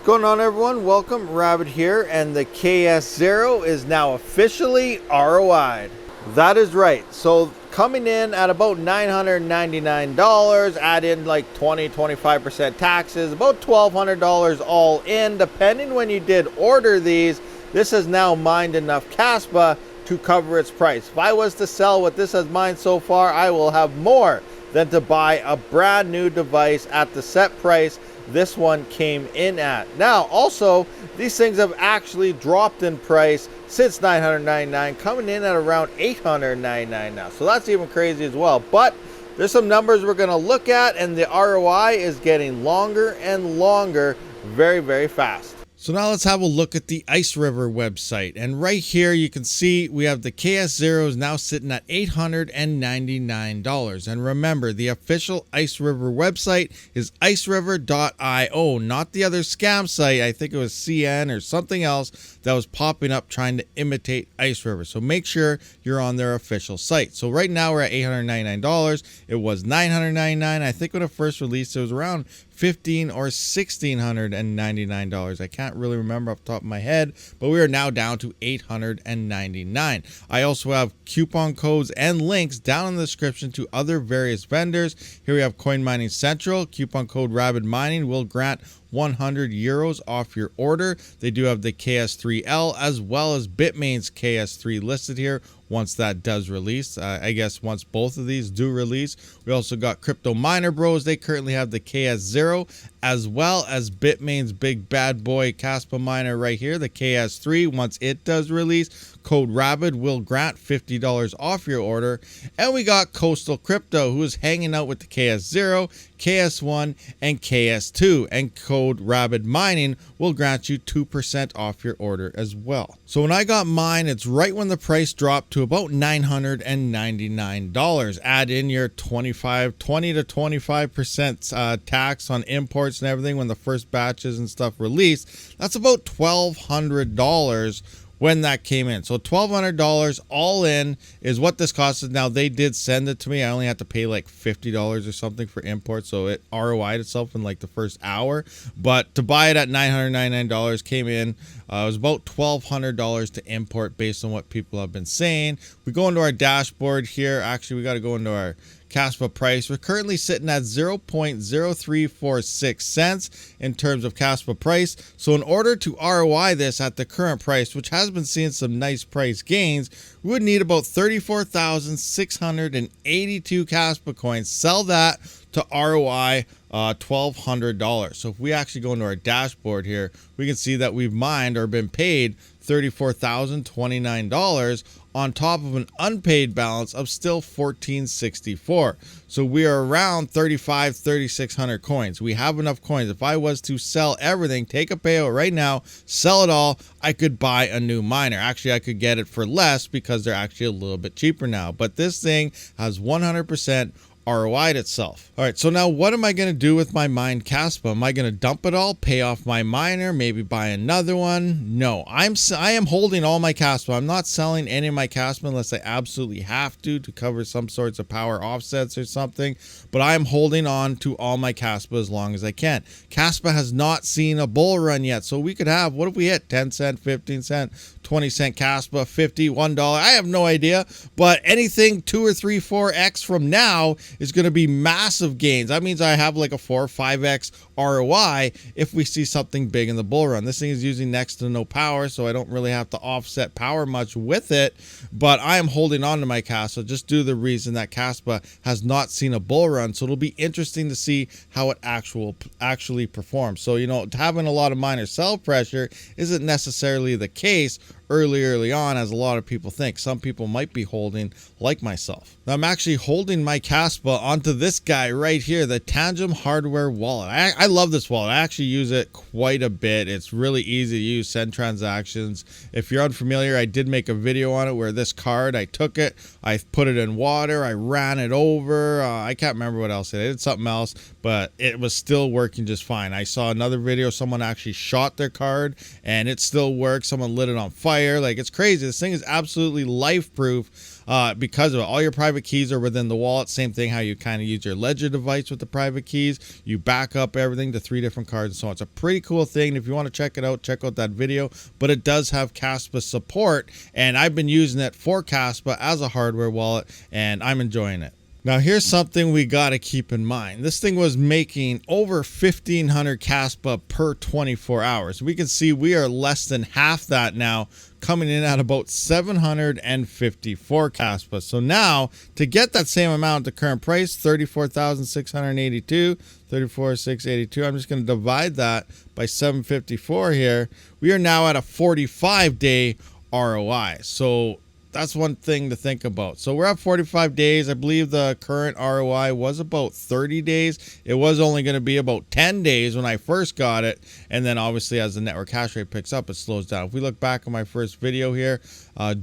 Going on, everyone? Welcome. Rabid here, and the KS0 is now officially ROI'd. That is right. So coming in at about $999, add in like 20-25% taxes, about $1,200 all in, depending when you did order these. This has now mined enough Kaspa to cover its price. If I was to sell what this has mined so far, I will have more than to buy a brand new device at the set price this one came in at. Now, also, these things have actually dropped in price since $999, coming in at around $899 now. So that's even crazy as well. But there's some numbers we're going to look at, and the ROI is getting longer and longer very, very fast. So now let's have a look at the IceRiver website. And right here you can see we have the KS0 is now sitting at $899. And remember, the official IceRiver website is IceRiver.io, not the other scam site. I think it was CN or something else that was popping up trying to imitate IceRiver. So make sure you're on their official site. So right now we're at $899. It was $999. I think when it first released it was around $1,500 or $1,699. I can't really remember off the top of my head, but we are now down to $899. I also have coupon codes and links down in the description to other various vendors. Here we have Coin Mining Central. Coupon code RabidMining will grant 100 euros off your order. They do have the KS3L as well as Bitmain's KS3 listed here once that does release. I guess once both of these do release. We also got OCTOMINER Bros. They currently have the KS0 as well as Bitmain's big bad boy Kaspa miner right here, the KS3. Once it does release, code Rabid will grant $50 off your order. And we got Coastal Crypto, who is hanging out with the KS0, KS1, and KS2, and code RabidMining will grant you 2% off your order as well. So when I got mine, it's right when the price dropped to about $999. Add in your 20 to 25% tax on imports and everything when the first batches and stuff released. That's about $1,200 when that came in. So $1,200 all in is what this costed. Now they did send it to me. I only had to pay like $50 or something for import, so it ROI'd itself in like the first hour. But to buy it at $999 came in. It was about $1,200 to import based on what people have been saying. We go into our dashboard here. Actually, we got to go into our Kaspa price. We're currently sitting at 0.0346 cents in terms of Kaspa price. So in order to ROI this at the current price, which has been seeing some nice price gains, we would need about 34,682 Kaspa coins. Sell that to ROI $1,200. So if we actually go into our dashboard here, we can see that we've mined or been paid $34,029 on top of an unpaid balance of still $1,464. So we are around 3,600 coins. We have enough coins. If I was to sell everything, take a payout right now, sell it all, I could buy a new miner. Actually, I could get it for less because they're actually a little bit cheaper now. But this thing has 100% ROI'd itself. All right, so now what am I going to do with my mined Kaspa? Am I going to dump it all, pay off my miner, maybe buy another one? No, I am holding all my Kaspa. I'm not selling any of my Kaspa unless I absolutely have to cover some sorts of power offsets or something. But I am holding on to all my Kaspa as long as I can. Kaspa has not seen a bull run yet, so we could have, what if we hit 10 cent, 15 cent, 20 cent Kaspa, 50, $1? I have no idea, but anything 2 or 3, 4x from now is going to be massive gains. That means I have like a 4 or 5x ROI if we see something big in the bull run. This thing is using next to no power, so I don't really have to offset power much with it, but I am holding on to my Kaspa just due to the reason that Kaspa has not seen a bull run. So it'll be interesting to see how it actually performs. So, you know, having a lot of miner sell pressure isn't necessarily the case early on, as a lot of people think. Some people might be holding like myself. Now I'm actually holding my Kaspa onto this guy right here, the Tangem hardware wallet. I love this wallet. I actually use it quite a bit. It's really easy to use, send transactions. If you're unfamiliar, I did make a video on it where this card, I took it, I put it in water, I ran it over, I can't remember what else. I did something else, but it was still working just fine. I saw another video, someone actually shot their card and it still worked. Someone lit it on fire. fire. Like, it's crazy. This thing is absolutely life proof. Because of it. All your private keys are within the wallet. Same thing how you kind of use your ledger device with the private keys. You back up everything to 3 different cards and so on. It's a pretty cool thing. If you want to check it out, check out that video. But it does have Kaspa support, and I've been using it for Kaspa as a hardware wallet, and I'm enjoying it. Now, here's something we got to keep in mind. This thing was making over 1,500 Kaspa per 24 hours. We can see we are less than half that now, coming in at about 754 Kaspa. So now, to get that same amount at the current price, 34,682, 34,682, I'm just going to divide that by 754 here. We are now at a 45-day ROI. So that's one thing to think about. So we're at 45 days. I believe the current ROI was about 30 days. It was only going to be about 10 days when I first got it. And then obviously as the network hash rate picks up, it slows down. If we look back on my first video here,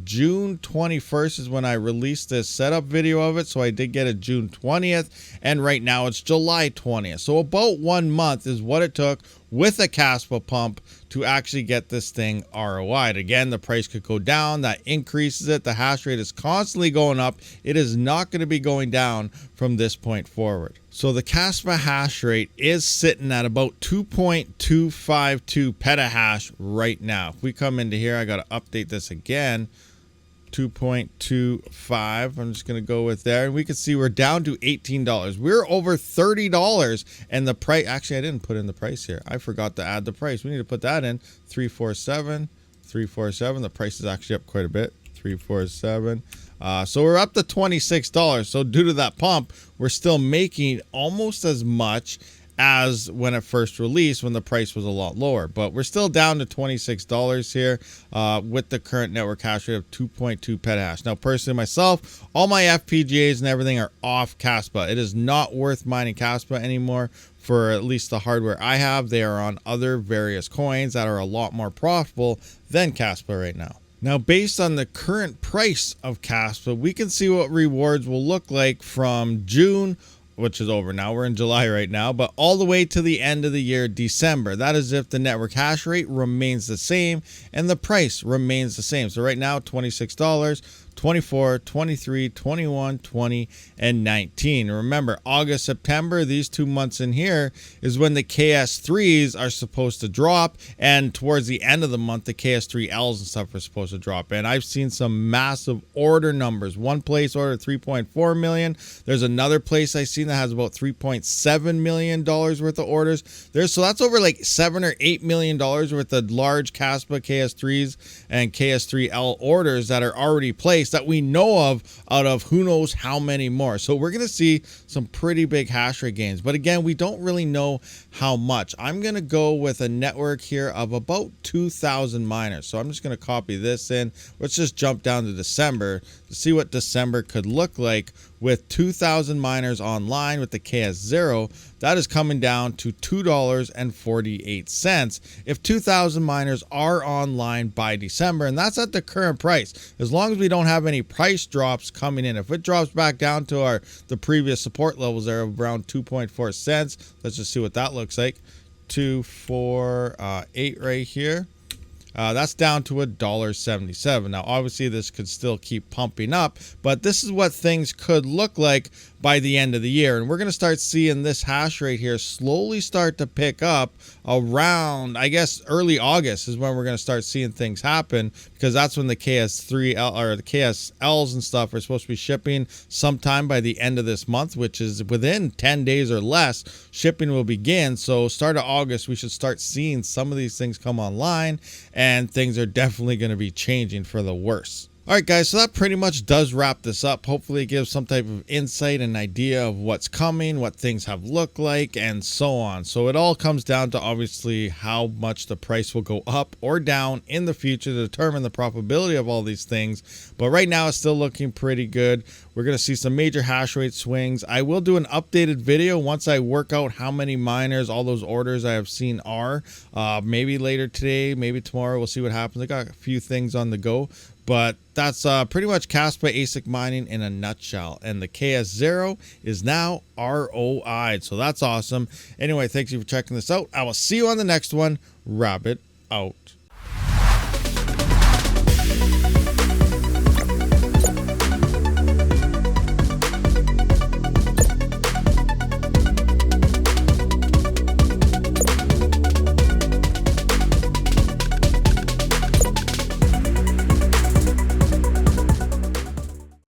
June 21st is when I released this setup video of it. So I did get it June 20th. And right now it's July 20th. So about 1 month is what it took with a Kaspa pump to actually get this thing ROI'd. Again, the price could go down. That increases it. The hash rate is constantly going up. It is not going to be going down from this point forward. So the Kaspa hash rate is sitting at about 2.252 petahash right now. If we come into here, I got to update this again. 2.25. I'm just going to go with there. And we can see we're down to $18. We're over $30. And the price, actually, I didn't put in the price here. I forgot to add the price. We need to put that in. 347. 347. The price is actually up quite a bit. 347. So we're up to $26. So due to that pump, we're still making almost as much as when it first released, when the price was a lot lower. But we're still down to $26 here with the current network hash rate of 2.2 petahash. Now, personally myself, all my FPGAs and everything are off Kaspa. It is not worth mining Kaspa anymore for at least the hardware I have. They are on other various coins that are a lot more profitable than Kaspa right now. Now, based on the current price of Kaspa, we can see what rewards will look like from June, which is over now. We're in July right now, but all the way to the end of the year, December. That is if the network hash rate remains the same and the price remains the same. So right now, $26, 24, 23, 21, 20, and 19. Remember, August, September, these 2 months in here is when the KS3s are supposed to drop, and towards the end of the month, the KS3Ls and stuff are supposed to drop. And I've seen some massive order numbers. One place ordered 3.4 million. There's another place I've seen that has about $3.7 million worth of orders. So that's over like $7 or $8 million worth of large Kaspa KS3s and KS3L orders that are already placed that we know of out of who knows how many more. So we're going to see some pretty big hash rate gains. But again, we don't really know how much. I'm going to go with a network here of about 2,000 miners. So I'm just going to copy this in. Let's just jump down to December to see what December could look like with 2,000 miners online with the KS0. That is coming down to $2.48 if 2,000 miners are online by December, and that's at the current price. As long as we don't have any price drops coming in. If it drops back down to the previous support levels there of around 2.4 cents, let's just see what that looks like. 248 right here. That's down to $1.77. Now, obviously, this could still keep pumping up, but this is what things could look like by the end of the year. And we're going to start seeing this hash rate here slowly start to pick up around, I guess, early August is when we're going to start seeing things happen, because that's when the KS3L or the KSLs and stuff are supposed to be shipping sometime by the end of this month, which is within 10 days or less, shipping will begin. So start of August, we should start seeing some of these things come online, and things are definitely going to be changing for the worse. All right, guys, so that pretty much does wrap this up. Hopefully it gives some type of insight and idea of what's coming, what things have looked like, and so on. So it all comes down to obviously how much the price will go up or down in the future to determine the profitability of all these things. But right now it's still looking pretty good. We're going to see some major hash rate swings. I will do an updated video once I work out how many miners all those orders I have seen are. Maybe later today, maybe tomorrow. We'll see what happens. I got a few things on the go. But that's pretty much Kaspa ASIC mining in a nutshell. And the KS0 is now ROI'd. So that's awesome. Anyway, thanks you for checking this out. I will see you on the next one. Rabid out.